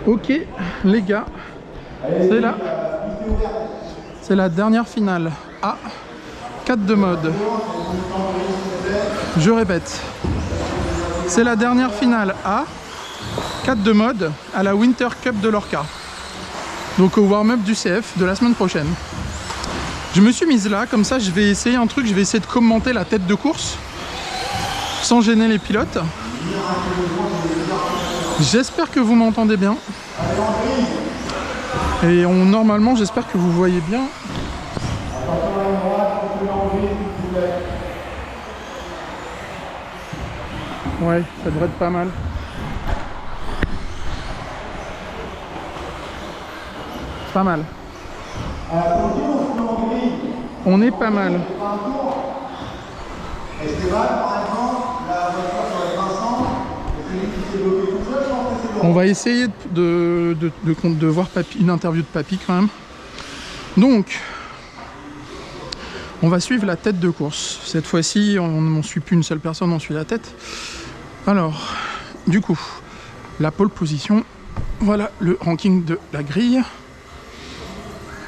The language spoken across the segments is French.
Ok les gars, c'est la dernière finale à 4 de mode. Je répète, c'est la dernière finale à 4 de mode à la Winter Cup de Lorca. Donc au warm-up du CF de la semaine prochaine. Je me suis mise là, comme ça je vais essayer un truc, je vais essayer de commenter la tête de course sans gêner les pilotes. J'espère que vous m'entendez bien. Et normalement, j'espère que vous voyez bien. Ouais, ça devrait être pas mal. C'est pas mal. On est pas mal. On va essayer de voir une interview de Papy quand même. Donc, on va suivre la tête de course. Cette fois-ci, on ne suit plus une seule personne, on suit la tête. Alors, du coup, la pole position. Voilà le ranking de la grille.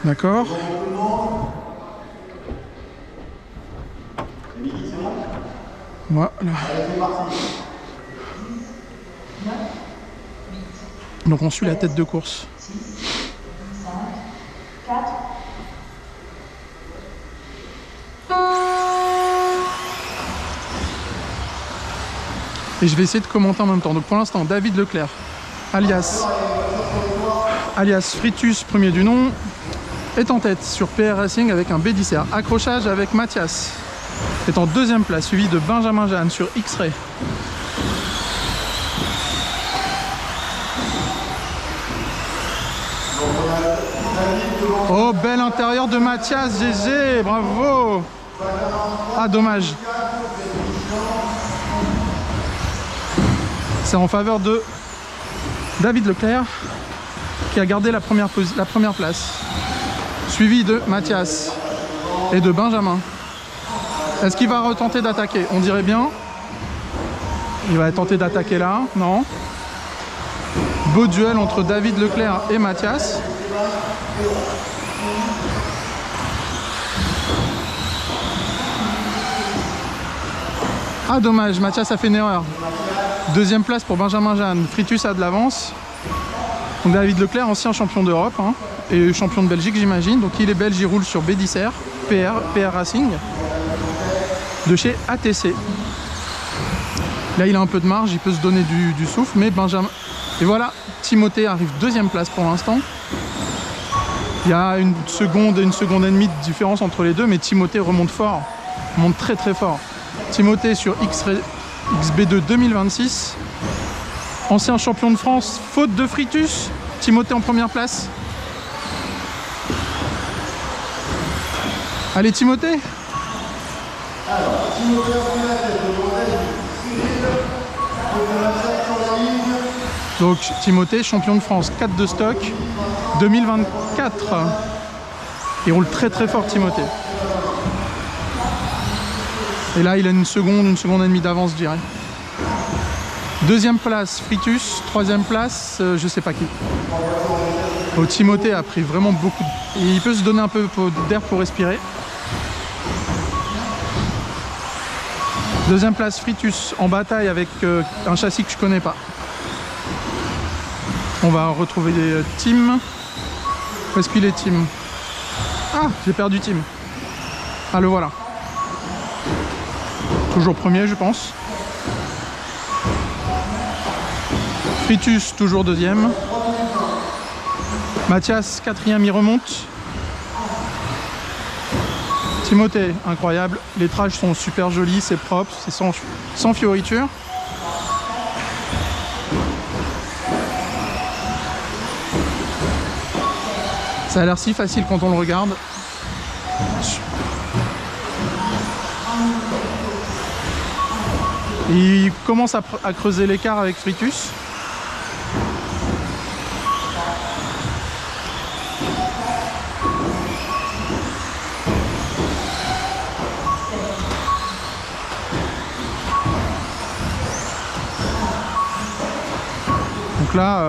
D'accord. Voilà. Donc on suit la tête de course. Et je vais essayer de commenter en même temps. Donc pour l'instant, David Leclerc, alias Fritus, premier du nom, est en tête sur PR Racing avec un B10R. Accrochage avec Mathias, est en deuxième place, suivi de Benjamin Jeanne sur X-Ray. Oh, bel intérieur de Mathias, GG, bravo. Ah, dommage. C'est en faveur de David Leclerc qui a gardé la première place, suivi de Mathias et de Benjamin. Est-ce qu'il va retenter d'attaquer? On dirait bien. Il va tenter d'attaquer là, non. Beau duel entre David Leclerc et Mathias. Ah dommage, Mathias a fait une erreur. Deuxième place pour Benjamin Jeanne. Fritus a de l'avance. David Leclerc, ancien champion d'Europe hein, et champion de Belgique j'imagine. Donc il est belge, il roule sur B10R, PR Racing, de chez ATC. Là il a un peu de marge, il peut se donner du souffle, mais Benjamin... Et voilà, Timothée arrive deuxième place pour l'instant. Il y a une seconde et demie de différence entre les deux, mais Timothée remonte fort, remonte très très fort. Timothée sur XB2 2026, ancien champion de France, faute de Fritus. Timothée en première place. Allez Timothée. Alors, Timothée en première tête, donc Timothée, champion de France, 4 de stock, 2024. Il roule très très fort Timothée. Et là il a une seconde et demie d'avance je dirais. Deuxième place Fritus, troisième place je sais pas qui. Oh, Timothée a pris vraiment beaucoup de... Il peut se donner un peu d'air pour respirer. Deuxième place Fritus en bataille avec un châssis que je connais pas. On va retrouver des Tim. Où est-ce qu'il est Tim? Ah, j'ai perdu Tim. Ah, le voilà. Toujours premier, je pense. Fritus, toujours deuxième. Mathias, quatrième, il remonte. Timothée, incroyable. Les trages sont super jolis, c'est propre, c'est sans fioritures. Ça a l'air si facile quand on le regarde. Il commence à creuser l'écart avec Fritus. Donc là,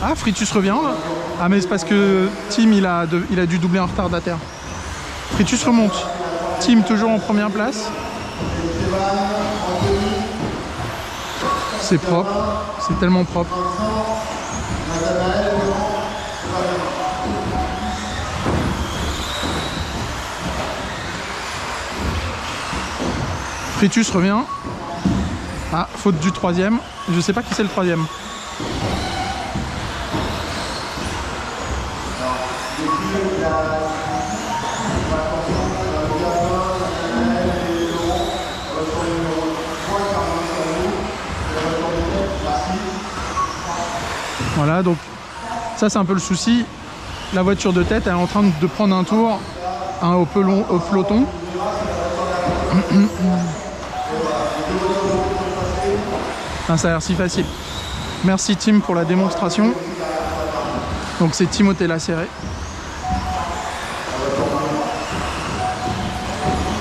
ah, Fritus revient là. Ah mais c'est parce que Tim il a dû doubler un retardataire. Fritus remonte. Tim toujours en première place. C'est propre, c'est tellement propre. Fritus revient. Ah, faute du troisième. Je sais pas qui c'est le troisième. Voilà, donc ça c'est un peu le souci. La voiture de tête elle est en train de prendre un tour au peloton. Ah, ça a l'air si facile. Merci Tim pour la démonstration. Donc c'est Timothée Lacéré.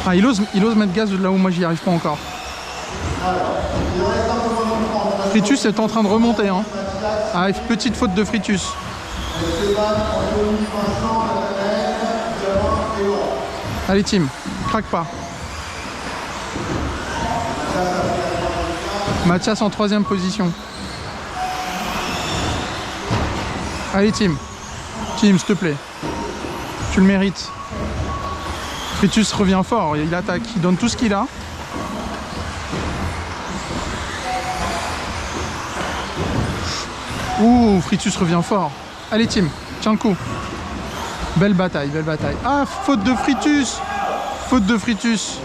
Ah, il ose mettre gaz de là où moi j'y arrive pas encore. Fritus est en train de remonter. Hein. Ah, petite faute de Fritus. Allez Tim, craque pas. Mathias en troisième position. Allez Tim. Tim, s'il te plaît. Tu le mérites. Fritus revient fort, il attaque, il donne tout ce qu'il a. Ouh, Fritus revient fort. Allez Tim, tiens le coup. Belle bataille, belle bataille. Ah, faute de Fritus. Faute de Fritus.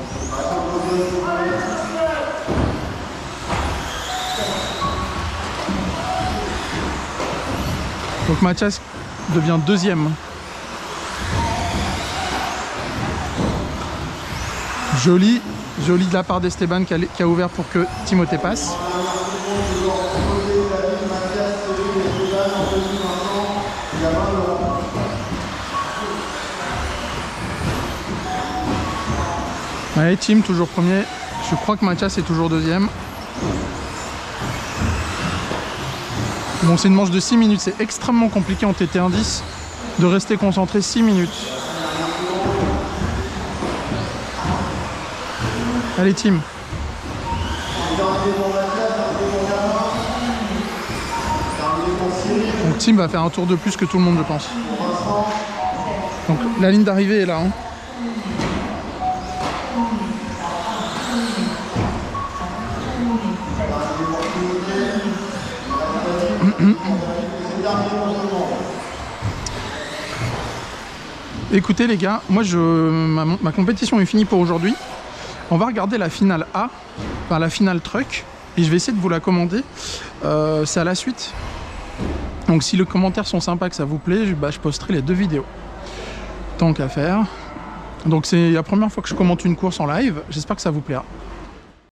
Donc Mathias devient deuxième. Joli, joli de la part d'Esteban qui a ouvert pour que Timothée passe. Allez, Tim, toujours premier. Je crois que Mathias est toujours deuxième. Bon, c'est une manche de 6 minutes. C'est extrêmement compliqué en TT1-10 de rester concentré 6 minutes. Allez, Tim. Donc, Tim va faire un tour de plus que tout le monde, je pense. Donc, la ligne d'arrivée est là. Hein. Écoutez les gars, moi ma compétition est finie pour aujourd'hui. On va regarder la finale A, enfin la finale truck, et je vais essayer de vous la commander. C'est à la suite. Donc si les commentaires sont sympas, que ça vous plaît, je posterai les deux vidéos. Tant qu'à faire. Donc c'est la première fois que je commente une course en live, j'espère que ça vous plaira.